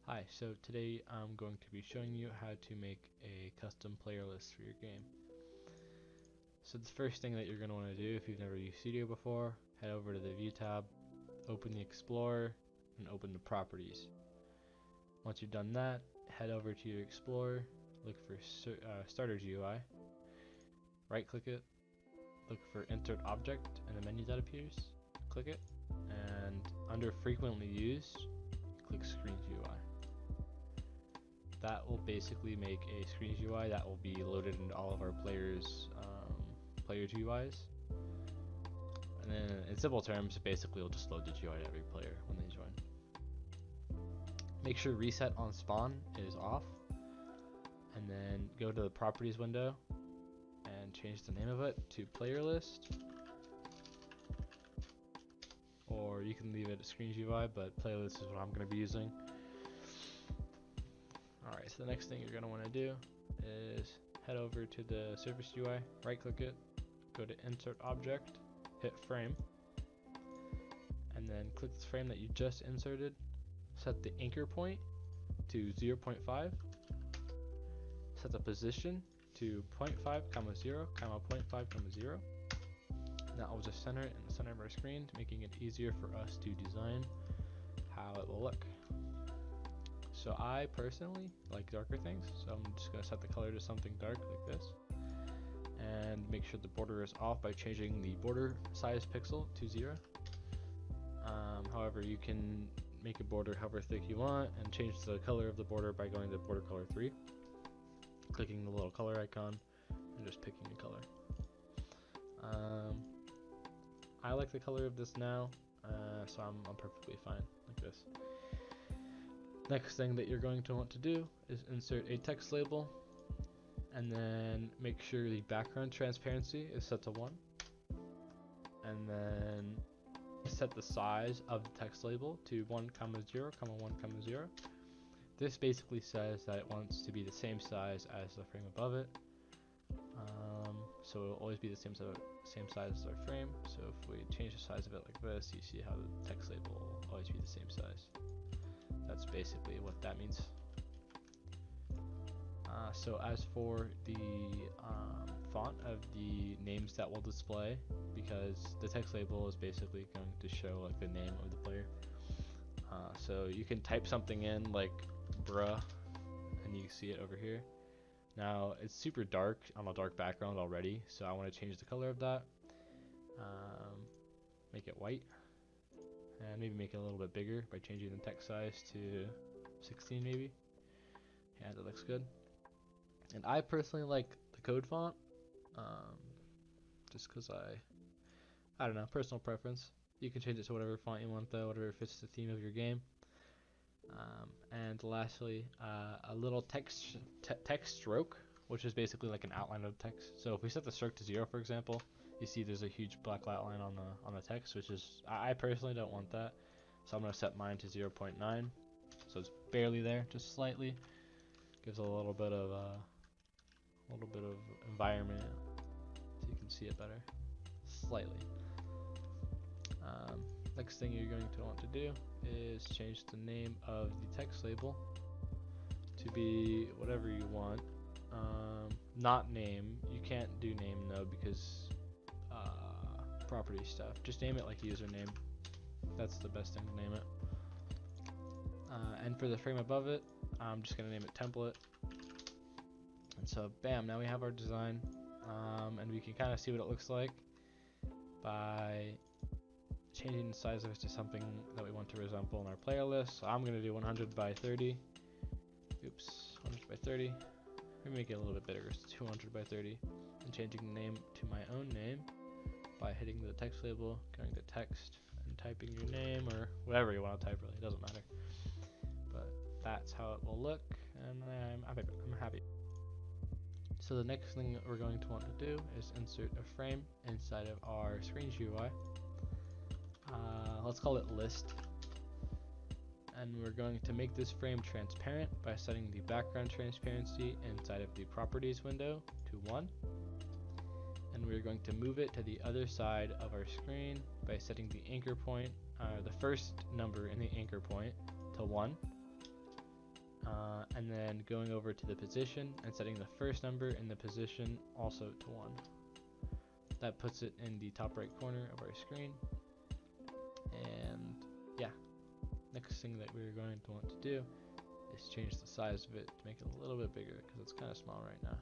Hi, so today I'm going to be showing you how to make a custom player list for your game. So the first thing that you're going to want to do, if you've never used Studio before, head over to the View tab, open the Explorer, and open the Properties. Once you've done that, head over to your Explorer, look for Starter GUI, right click it, look for Insert Object in the menu that appears, click it, and under Frequently Used, click Screens UI. That will basically make a Screens UI that will be loaded into all of our players' player GUIs. And then in simple terms, basically it'll just load the GUI to every player when they join. Make sure Reset on Spawn is off, and then go to the Properties window and change the name of it to Player List. Or you can leave it as Screens UI, but Playlist is what I'm going to be using. Alright, so the next thing you're going to want to do is head over to the Surface UI, right click it, go to Insert Object, hit Frame, and then click the frame that you just inserted, set the anchor point to 0.5, set the position to 0.5, 0, 0.5, 0. That will just center it in the center of our screen, making it easier for us to design how it will look. So I personally like darker things, so I'm just going to set the color to something dark like this, and make sure the border is off by changing the border size pixel to 0. However, you can make a border however thick you want and change the color of the border by going to border color 3, clicking the little color icon, and just picking a color. I like the color of this now, so I'm perfectly fine like this. Next thing that you're going to want to do is insert a text label, and then make sure the background transparency is set to 1, and then set the size of the text label to 1, 0, 1, 0. This basically says that it wants to be the same size as the frame above it, so it will always be the same size as our frame. So if we change the size of it like this, you see how the text label will always be the same size. That's basically what that means. So as for the font of the names that will display, because the text label is basically going to show like the name of the player. So you can type something in like bruh, and you can see it over here. Now it's super dark on a dark background already, so I want to change the color of that. Make it white, and maybe make it a little bit bigger by changing the text size to 16 maybe. Yeah, that looks good. And I personally like the code font, just because I don't know, personal preference. You can change it to whatever font you want though, whatever fits the theme of your game. And lastly, a little text stroke, which is basically like an outline of text. So if we set the stroke to 0, for example, you see there's a huge black outline on the text, which is, I personally don't want that, so I'm going to set mine to 0.9, so it's barely there, just slightly. Gives a little bit of environment, so you can see it better, slightly. Next thing you're going to want to do is change the name of the text label to be whatever you want. Not name. You can't do name though, because property stuff. Just name it like username. That's the best thing to name it. And for the frame above it, I'm just gonna name it template. And so bam, now we have our design, and we can kind of see what it looks like by changing the size of it to something that we want to resemble in our player list. So I'm going to do 100 by 30. Oops, 100 by 30. Maybe make it a little bit bigger, so 200 by 30. And changing the name to my own name by hitting the text label, going to text, and typing your name, or whatever you want to type, really, it doesn't matter. But that's how it will look, and I'm happy. So the next thing that we're going to want to do is insert a frame inside of our Screens UI. Let's call it list, and we're going to make this frame transparent by setting the background transparency inside of the properties window to 1, and we're going to move it to the other side of our screen by setting the anchor point, the first number in the anchor point, to 1, and then going over to the position and setting the first number in the position also to 1. That puts it in the top right corner of our screen. And yeah, next thing that we're going to want to do is change the size of it to make it a little bit bigger because it's kind of small right now.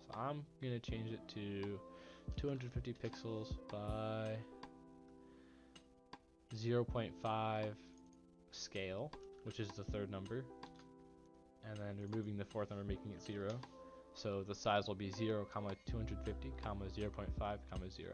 So I'm going to change it to 250 pixels by 0.5 scale, which is the third number, and then removing the fourth number, making it 0. So the size will be 0, 250, 0.5, 0.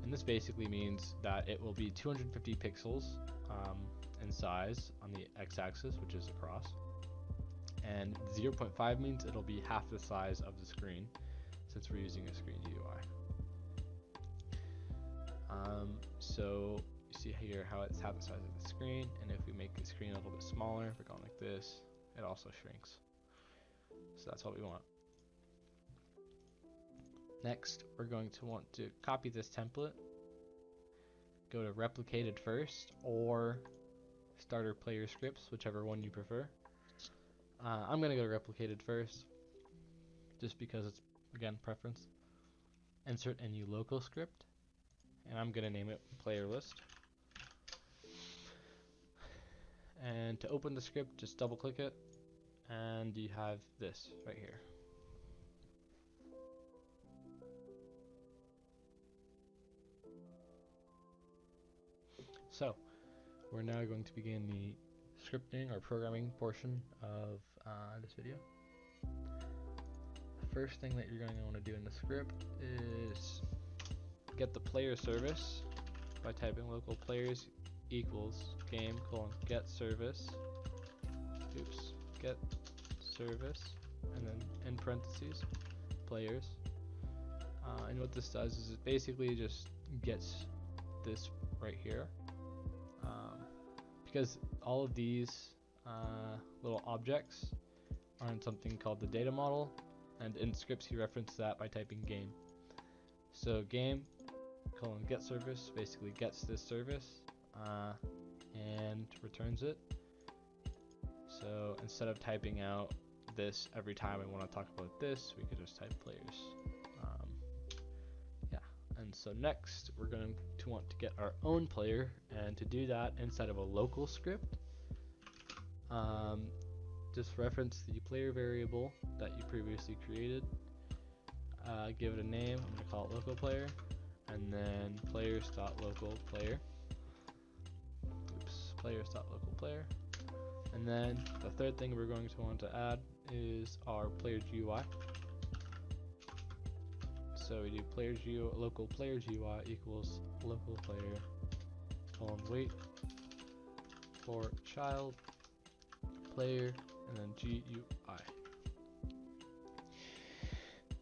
And this basically means that it will be 250 pixels in size on the x-axis, which is across. And 0.5 means it'll be half the size of the screen, since we're using a screen UI. So you see here how it's half the size of the screen, and if we make the screen a little bit smaller, if we're going like this, it also shrinks. So that's what we want. Next, we're going to want to copy this template, go to replicated first, or starter player scripts, whichever one you prefer. I'm going to go to replicated first, just because it's, again, preference. Insert a new local script, and I'm going to name it player list. And to open the script, just double click it, and you have this right here. So we're now going to begin the scripting or programming portion of this video. The first thing that you're going to want to do in the script is get the player service by typing local players equals game : get service, get service, and then in parentheses players. And what this does is it basically just gets this right here, because all of these little objects are in something called the data model, and in scripts you reference that by typing game. So game : get service basically gets this service and returns it. So instead of typing out this every time we want to talk about this, we could just type players. And so next we're going to want to get our own player, and to do that inside of a local script, just reference the player variable that you previously created, give it a name. I'm going to call it local player, and then players.local player. Players.local player. And then the third thing we're going to want to add is our player's UI. So we do local player's UI equals local player wait for child player, and then GUI.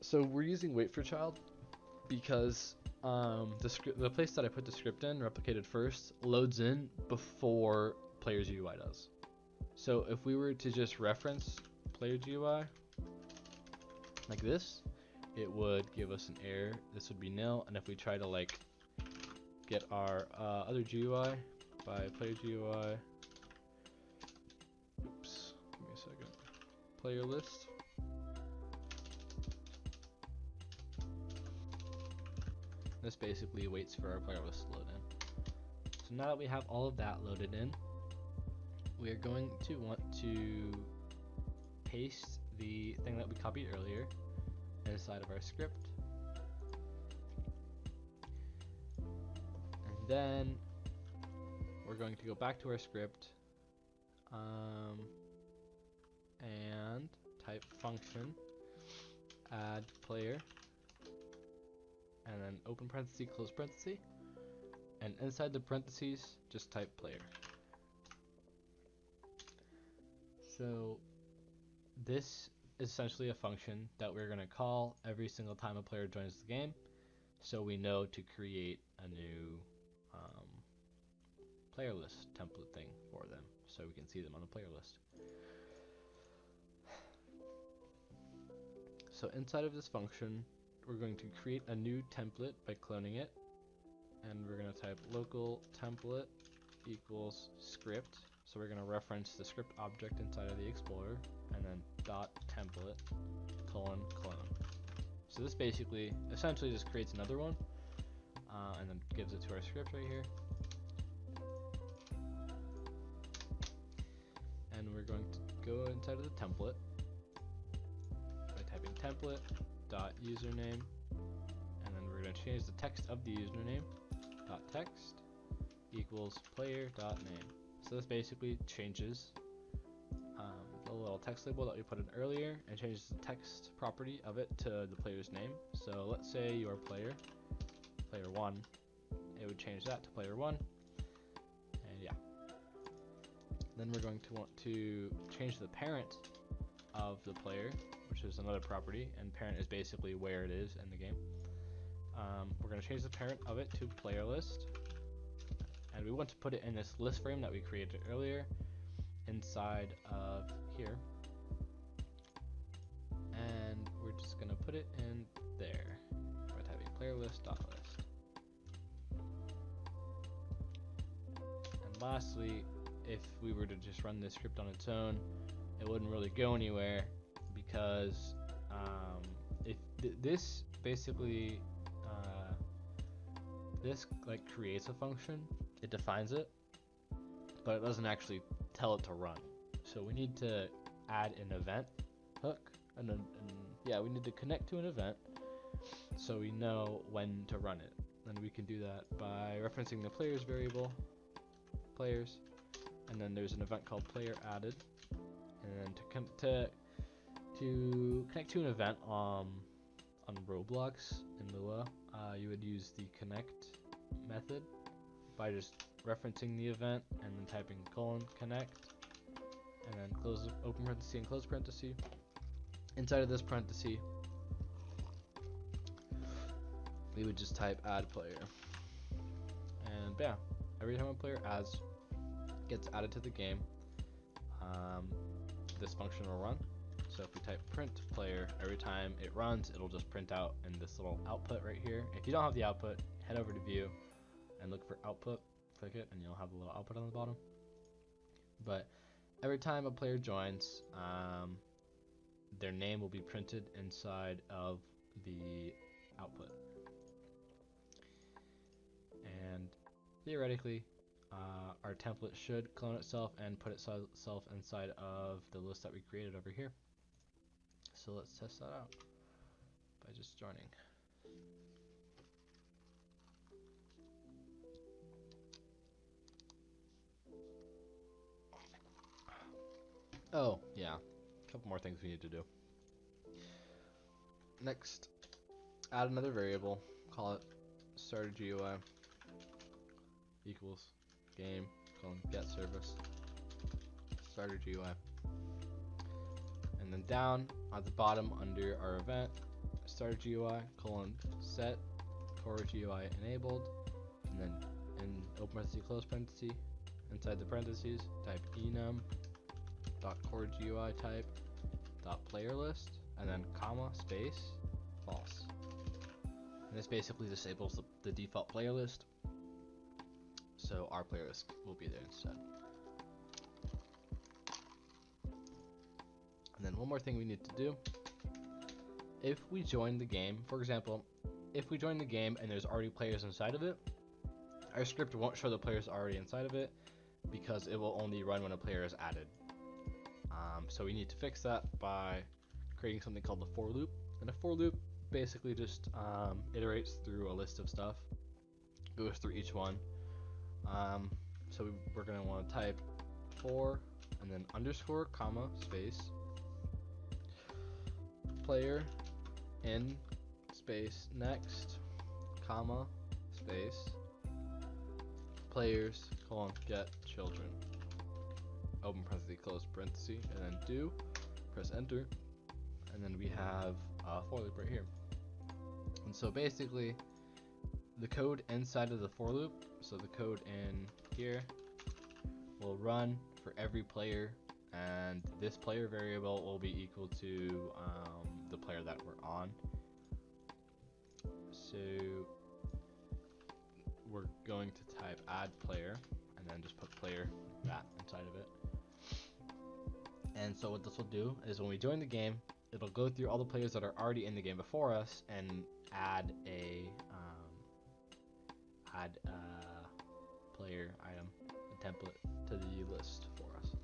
So we're using wait for child because the place that I put the script in, replicated first, loads in before player's UI does. So if we were to just reference player's UI like this, it would give us an error. This would be nil. And if we try to like get our other GUI by player's UI, oops, give me a second, player list, this basically waits for our player list to load in. So now that we have all of that loaded in, we are going to want to paste the thing that we copied earlier inside of our script. And then we're going to go back to our script and type function add player, and then open parenthesis, close parenthesis, and inside the parentheses just type player. So this is essentially a function that we're going to call every single time a player joins the game, so we know to create a new player list template thing for them, so we can see them on the player list. So inside of this function, we're going to create a new template by cloning it, and we're going to type local template equals script. So we're going to reference the script object inside of the Explorer, and then dot template colon clone. So this basically, essentially just creates another one, and then gives it to our script right here. And we're going to go inside of the template by typing template dot username, and then we're going to change the text of the username dot text equals player dot name. So this basically changes the little text label that we put in earlier and changes the text property of it to the player's name. So let's say your player 1, it would change that to player 1, and yeah. Then we're going to want to change the parent of the player, which is another property, and parent is basically where it is in the game. We're going to change the parent of it to player list, and we want to put it in this list frame that we created earlier inside of here, and we're just going to put it in there by typing player list dot list. And lastly, if we were to just run this script on its own, it wouldn't really go anywhere, because if this basically this like creates a function, it defines it, but it doesn't actually tell it to run. So we need to add an event hook, and yeah, we need to connect to an event so we know when to run it. And we can do that by referencing the players variable, players, and then there's an event called player added, and then to connect to an event on Roblox in Lua, you would use the connect method by just referencing the event and then typing colon connect, and then open parenthesis and close parenthesis. Inside of this parenthesis, we would just type add player, and yeah, every time a player gets added to the game, this function will run. So if we type print player, every time it runs, it'll just print out in this little output right here. If you don't have the output, head over to view and look for output, click it, and you'll have a little output on the bottom. But every time a player joins, their name will be printed inside of the output. And theoretically, our template should clone itself and put itself inside of the list that we created over here. So let's test that out by just joining. Oh, yeah, a couple more things we need to do. Next, add another variable, call it starter GUI equals game get service starter GUI. And then down at the bottom under our event, starter GUI set core GUI enabled, and then in open parenthesis close parenthesis, inside the parentheses type enum dot core GUI type dot player list, and then comma space false. And this basically disables the default player list, so our player list will be there instead. And then one more thing we need to do, if we join the game, for example, if we join the game and there's already players inside of it, our script won't show the players already inside of it, because it will only run when a player is added. So we need to fix that by creating something called the for loop. And a for loop basically just iterates through a list of stuff, goes through each one. So we're going to want to type for and then underscore comma space player in space next comma space players colon get children open parenthesis close parenthesis, and then do press enter, and then we have a for loop right here. And so basically the code inside of the for loop, so the code in here, will run for every player, and this player variable will be equal to the player that we're on. So we're going to type add player and then just put player that inside of it. And so what this will do is when we join the game, it'll go through all the players that are already in the game before us and add a player item, a template to the list for us.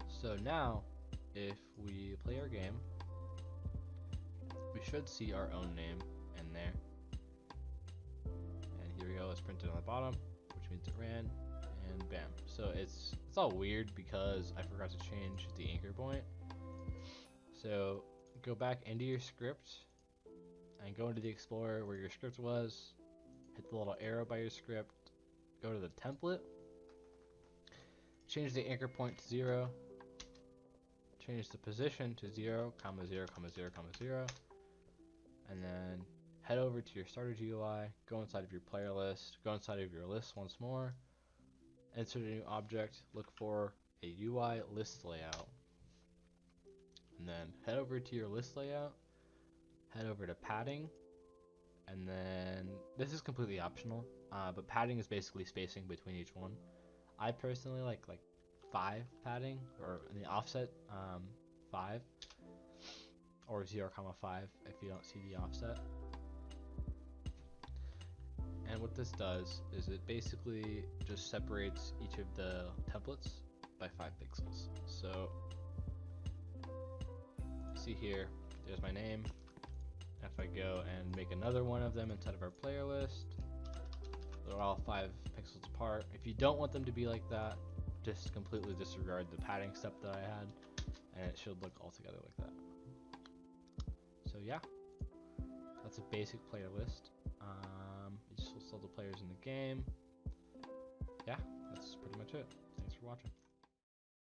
So now, if we play our game, we should see our own name in there. And here we go, it's printed on the bottom, which means it ran, and bam. So it's all weird because I forgot to change the anchor point. So go back into your script and go into the Explorer where your script was, hit the little arrow by your script, go to the template, change the anchor point to 0, change the position to 0, 0, 0, 0, and then head over to your starter GUI, go inside of your player list, go inside of your list once more, insert a new object, look for a UI list layout, and then head over to your list layout, head over to padding, and then this is completely optional, but padding is basically spacing between each one. I personally like 5 padding, or in the offset 5, or 0,5 if you don't see the offset. And what this does is it basically just separates each of the templates by 5 pixels. So see here, there's my name. If I go and make another one of them inside of our player list, they're all 5 pixels apart. If you don't want them to be like that, just completely disregard the padding step that I had, and it should look all together like that. So yeah, that's a basic player list. It just lists all the players in the game. Yeah, that's pretty much it. Thanks for watching.